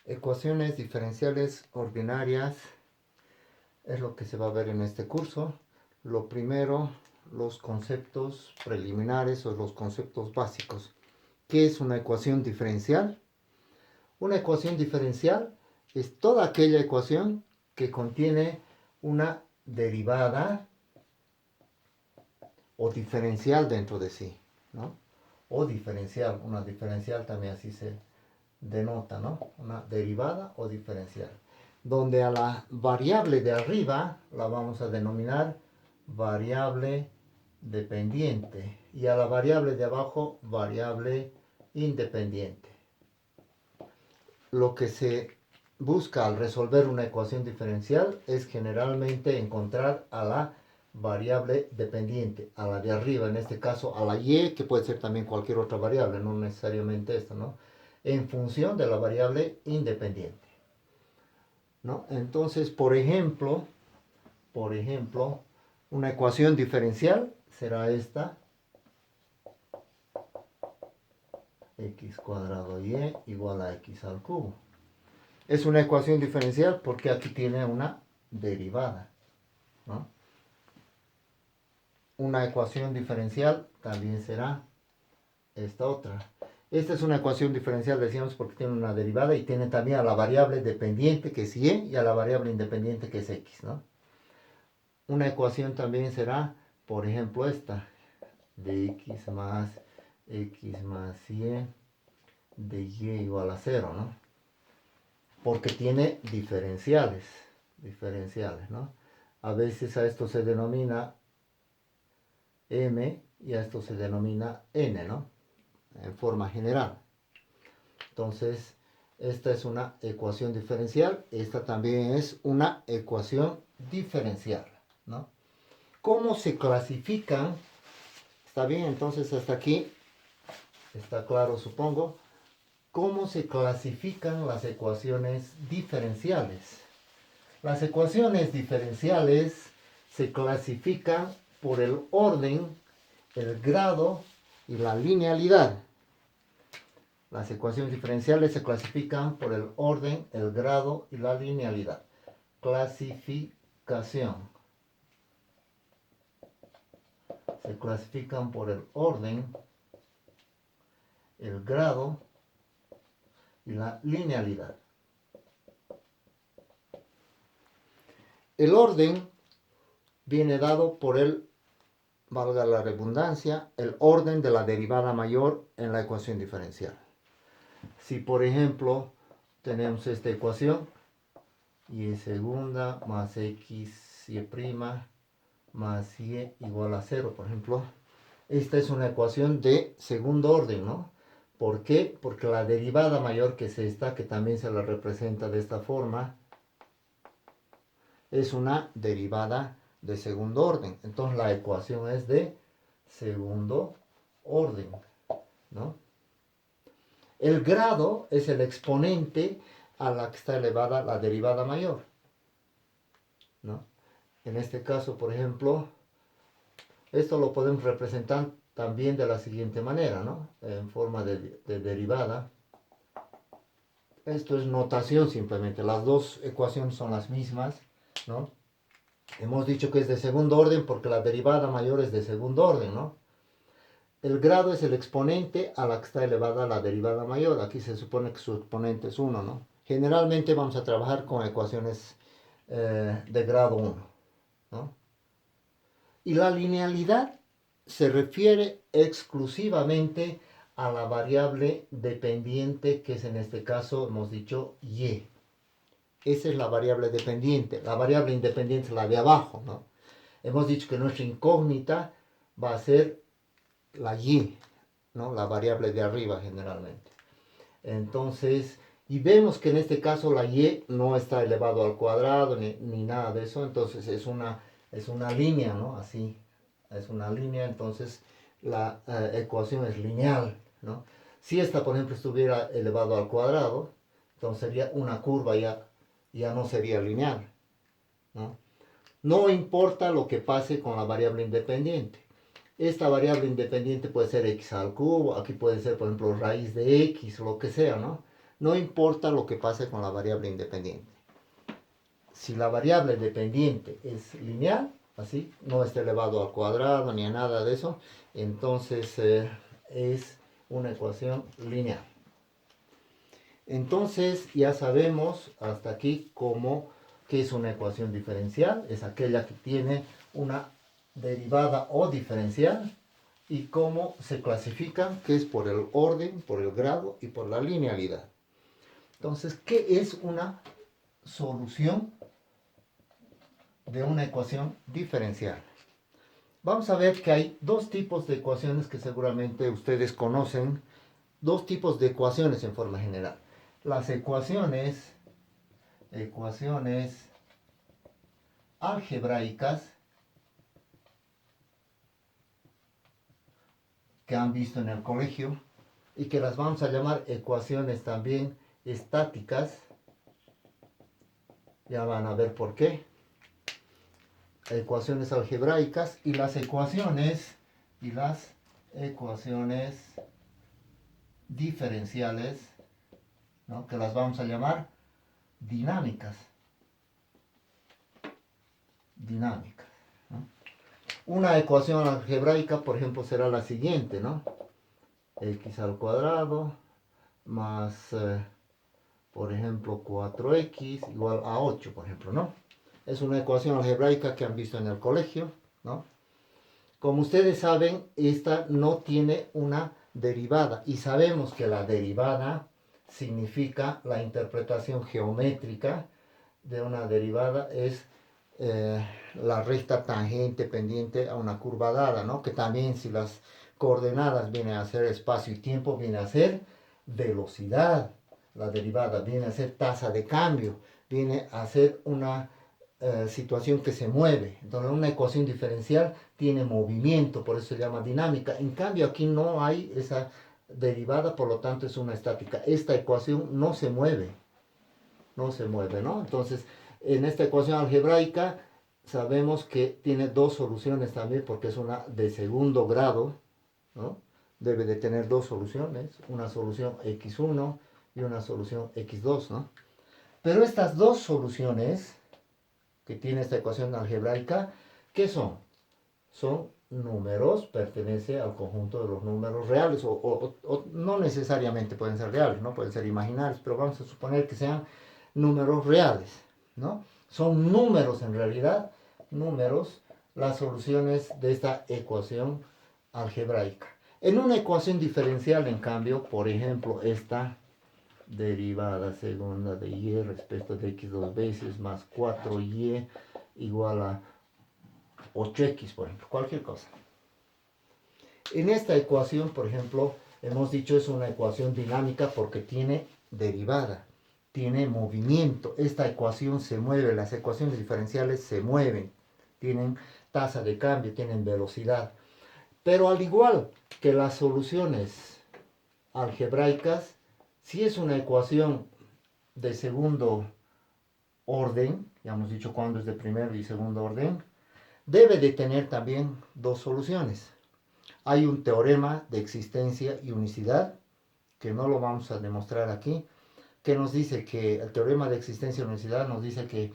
Ecuaciones diferenciales ordinarias es lo que se va a ver en este curso. Lo primero, los conceptos preliminares o los conceptos básicos. ¿Qué es una ecuación diferencial? Una ecuación diferencial es toda aquella ecuación que contiene una derivada o diferencial dentro de sí, ¿no? O diferencial, una diferencial también así se denota, ¿no? Una derivada o diferencial. Donde a la variable de arriba la vamos a denominar variable dependiente y a la variable de abajo variable independiente. Lo que se busca al resolver una ecuación diferencial es generalmente encontrar a la variable dependiente, a la de arriba, en este caso a la y, que puede ser también cualquier otra variable, no necesariamente esta, ¿no? En función de la variable independiente, ¿no? Entonces, por ejemplo, una ecuación diferencial será esta: x cuadrado y igual a x al cubo. Es una ecuación diferencial porque aquí tiene una derivada, ¿no? Una ecuación diferencial también será esta otra. Esta es una ecuación diferencial, decíamos, porque tiene una derivada y tiene también a la variable dependiente, que es y, y a la variable independiente, que es x, ¿no? Una ecuación también será, por ejemplo, esta, de x más y de y igual a 0, ¿no? Porque tiene diferenciales, ¿no? A veces a esto se denomina m y a esto se denomina n, ¿no? En forma general. Entonces, esta es una ecuación diferencial, esta también es una ecuación diferencial, ¿no? ¿Cómo se clasifican? Está bien, entonces hasta aquí está claro, supongo. ¿Cómo se clasifican las ecuaciones diferenciales? Las ecuaciones diferenciales se clasifican por el orden, el grado y la linealidad. Las ecuaciones diferenciales se clasifican por el orden, el grado y la linealidad. Clasificación. Se clasifican por el orden, el grado y la linealidad. El orden viene dado por el, valga la redundancia, el orden de la derivada mayor en la ecuación diferencial. Si por ejemplo tenemos esta ecuación, y segunda más x y prima más y igual a 0, por ejemplo, esta es una ecuación de segundo orden, ¿no? ¿Por qué? Porque la derivada mayor, que es esta, que también se la representa de esta forma, es una derivada de segundo orden. Entonces la ecuación es de segundo orden, ¿no? El grado es el exponente a la que está elevada la derivada mayor, ¿no? En este caso, por ejemplo, esto lo podemos representar también de la siguiente manera, ¿no? En forma de derivada. Esto es notación simplemente. Las dos ecuaciones son las mismas, ¿no? Hemos dicho que es de segundo orden porque la derivada mayor es de segundo orden, ¿no? El grado es el exponente a la que está elevada la derivada mayor. Aquí se supone que su exponente es 1, ¿no? Generalmente vamos a trabajar con ecuaciones de grado 1, ¿no? Y la linealidad se refiere exclusivamente a la variable dependiente, que es en este caso, hemos dicho, y. Esa es la variable dependiente. La variable independiente es la de abajo, ¿no? Hemos dicho que nuestra incógnita va a ser la y, ¿no? La variable de arriba generalmente. Entonces, y vemos que en este caso la y no está elevado al cuadrado ni nada de eso, entonces es una línea, ¿no? Así, es una línea, entonces la ecuación es lineal, ¿no? Si esta, por ejemplo, estuviera elevado al cuadrado, entonces sería una curva, ya no sería lineal, ¿no? No importa lo que pase con la variable independiente. Esta variable independiente puede ser x al cubo, aquí puede ser, por ejemplo, raíz de x, lo que sea, ¿no? no importa lo que pase con la variable independiente. Si la variable dependiente es lineal, así, no está elevado al cuadrado ni a nada de eso, entonces es una ecuación lineal. Entonces ya sabemos hasta aquí qué es una ecuación diferencial. Es aquella que tiene una derivada o diferencial y cómo se clasifican, que es por el orden, por el grado y por la linealidad. Entonces, ¿qué es una solución de una ecuación diferencial? Vamos a ver que hay dos tipos de ecuaciones que seguramente ustedes conocen, dos tipos de ecuaciones en forma general. Las ecuaciones algebraicas que han visto en el colegio y que las vamos a llamar ecuaciones también estáticas. Ya van a ver por qué. Ecuaciones algebraicas y las ecuaciones diferenciales, ¿no? Que las vamos a llamar dinámicas. ¿No? Una ecuación algebraica, por ejemplo, será la siguiente, ¿no? X al cuadrado más, por ejemplo, 4x igual a 8, por ejemplo, ¿no? Es una ecuación algebraica que han visto en el colegio, ¿no? Como ustedes saben, esta no tiene una derivada y sabemos que la derivada significa la interpretación geométrica de una derivada es la recta tangente pendiente a una curva dada, ¿no? Que también si las coordenadas vienen a ser espacio y tiempo, viene a ser velocidad. La derivada viene a ser tasa de cambio, viene a ser una situación que se mueve. Entonces una ecuación diferencial tiene movimiento, por eso se llama dinámica. En cambio aquí no hay esa derivada, por lo tanto es una estática. Esta ecuación no se mueve, ¿no? Entonces en esta ecuación algebraica sabemos que tiene dos soluciones también porque es una de segundo grado, ¿no? Debe de tener dos soluciones, una solución x1 y una solución x2, ¿no? Pero estas dos soluciones que tiene esta ecuación algebraica, ¿qué son? Son números, pertenece al conjunto de los números reales, o no necesariamente pueden ser reales, ¿no? Pueden ser imaginarios, pero vamos a suponer que sean números reales, ¿no? Son números en realidad, números, las soluciones de esta ecuación algebraica. En una ecuación diferencial, en cambio, por ejemplo, esta derivada segunda de y respecto de x dos veces más 4y igual a 8x, por ejemplo, cualquier cosa. En esta ecuación, por ejemplo, hemos dicho es una ecuación dinámica porque tiene derivada, tiene movimiento. Esta ecuación se mueve, las ecuaciones diferenciales se mueven, tienen tasa de cambio, tienen velocidad. Pero al igual que las soluciones algebraicas, si es una ecuación de segundo orden, ya hemos dicho cuándo es de primer y segundo orden, debe de tener también dos soluciones. Hay un teorema de existencia y unicidad, que no lo vamos a demostrar aquí, que nos dice que el teorema de existencia y unicidad nos dice que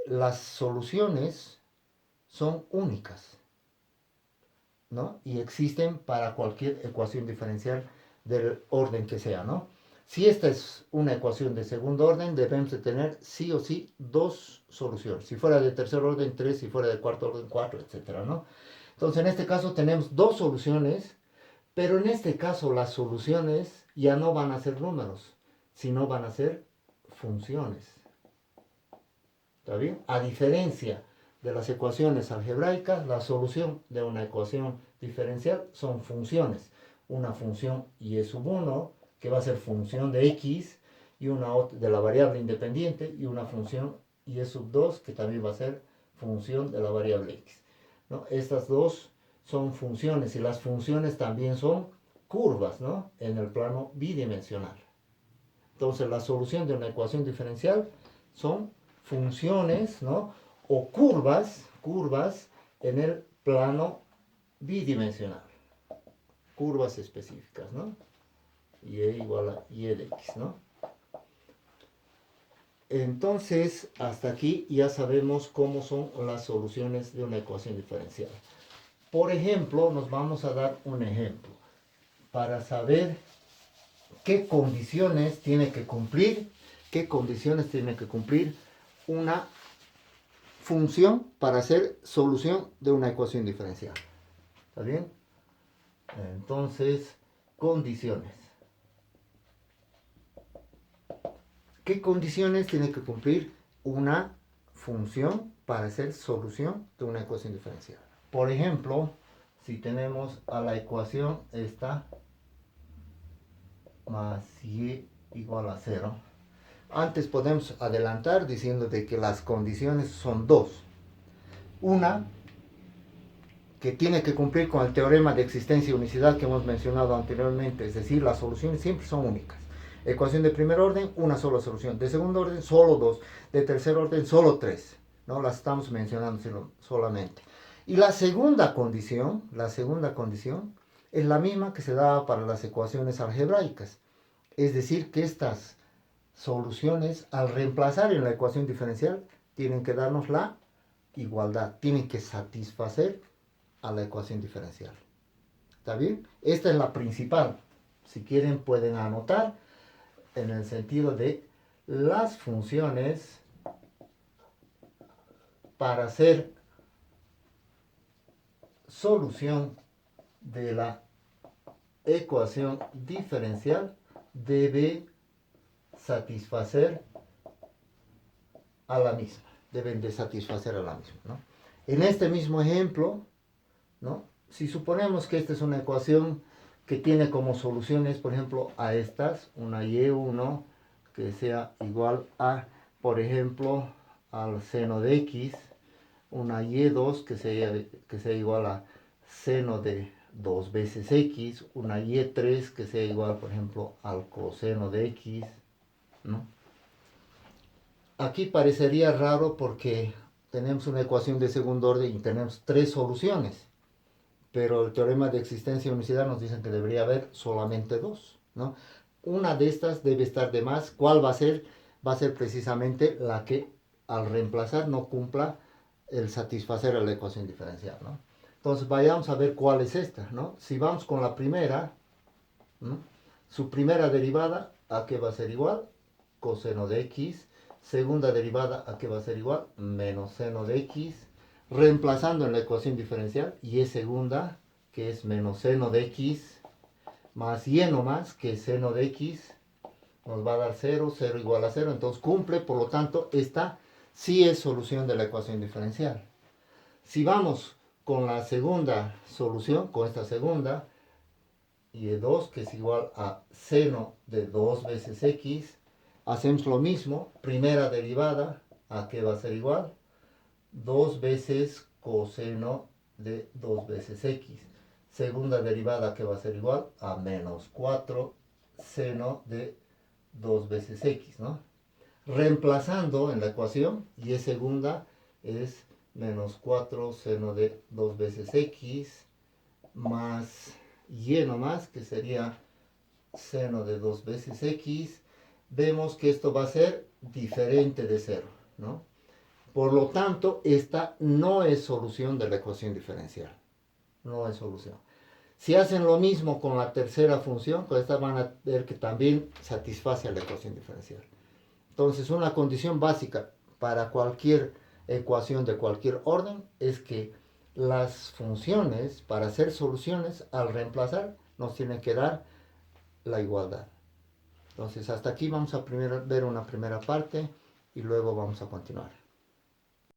las soluciones son únicas, ¿no? Y existen para cualquier ecuación diferencial del orden que sea, ¿no? Si esta es una ecuación de segundo orden, debemos de tener sí o sí dos soluciones. Si fuera de tercer orden, tres, si fuera de cuarto orden, cuatro, etcétera, ¿no? Entonces, en este caso tenemos dos soluciones, pero en este caso las soluciones ya no van a ser números, sino van a ser funciones. ¿Está bien? A diferencia de las ecuaciones algebraicas, la solución de una ecuación diferencial son funciones. Una función y sub 1, que va a ser función de x, y una de la variable independiente, y una función y sub 2, que también va a ser función de la variable x, ¿no? Estas dos son funciones, y las funciones también son curvas, ¿no? En el plano bidimensional. Entonces la solución de una ecuación diferencial son funciones, ¿no? O curvas en el plano bidimensional. Curvas específicas, ¿no? Y igual a y de x, ¿no? Entonces, hasta aquí ya sabemos cómo son las soluciones de una ecuación diferencial. Por ejemplo, nos vamos a dar un ejemplo para saber qué condiciones tiene que cumplir, una función para hacer solución de una ecuación diferencial. ¿Está bien? Entonces, condiciones. ¿Qué condiciones tiene que cumplir una función para hacer solución de una ecuación diferencial? Por ejemplo, si tenemos a la ecuación esta más y igual a 0, antes podemos adelantar diciendo de que las condiciones son dos. Una, que tiene que cumplir con el teorema de existencia y unicidad que hemos mencionado anteriormente, es decir, las soluciones siempre son únicas. Ecuación de primer orden, una sola solución. De segundo orden, solo dos. De tercer orden, solo tres. No las estamos mencionando solamente. Y la segunda condición es la misma que se da para las ecuaciones algebraicas. Es decir, que estas soluciones, al reemplazar en la ecuación diferencial, tienen que darnos la igualdad, tienen que satisfacer a la ecuación diferencial. ¿Está bien? Esta es la principal. Si quieren pueden anotar en el sentido de las funciones para hacer solución de la ecuación diferencial debe satisfacer a la misma. Deben de satisfacer a la misma, ¿no? En este mismo ejemplo, ¿no? Si suponemos que esta es una ecuación que tiene como soluciones, por ejemplo, a estas, una y1 que sea igual a, por ejemplo, al seno de x, una y2 que sea igual a seno de 2 veces x, una y3 que sea igual, por ejemplo, al coseno de x, ¿no? Aquí parecería raro porque tenemos una ecuación de segundo orden y tenemos tres soluciones, pero el teorema de existencia y unicidad nos dicen que debería haber solamente dos, ¿no? Una de estas debe estar de más. ¿Cuál va a ser? Va a ser precisamente la que al reemplazar no cumpla el satisfacer a la ecuación diferencial, ¿no? Entonces vayamos a ver cuál es esta, ¿no? Si vamos con la primera, ¿no? Su primera derivada, ¿a qué va a ser igual? Coseno de x. Segunda derivada, ¿a qué va a ser igual? Menos seno de x. Reemplazando en la ecuación diferencial, y es segunda, que es menos seno de x, más y más, que es seno de x, nos va a dar 0, 0 igual a 0, entonces cumple, por lo tanto, esta sí es solución de la ecuación diferencial. Si vamos con la segunda solución, con esta segunda, y2, que es igual a seno de 2 veces x, hacemos lo mismo, primera derivada, ¿a qué va a ser igual? 2 veces coseno de 2 veces x. Segunda derivada, que va a ser igual a menos 4 seno de 2 veces x, ¿no? Reemplazando en la ecuación, y es segunda, es menos 4 seno de 2 veces x, más y más, que sería seno de 2 veces x. Vemos que esto va a ser diferente de 0, ¿no? Por lo tanto, esta no es solución de la ecuación diferencial. No es solución. Si hacen lo mismo con la tercera función, con esta van a ver que también satisface a la ecuación diferencial. Entonces, una condición básica para cualquier ecuación de cualquier orden es que las funciones, para hacer soluciones, al reemplazar, nos tienen que dar la igualdad. Entonces, hasta aquí vamos a ver una primera parte y luego vamos a continuar.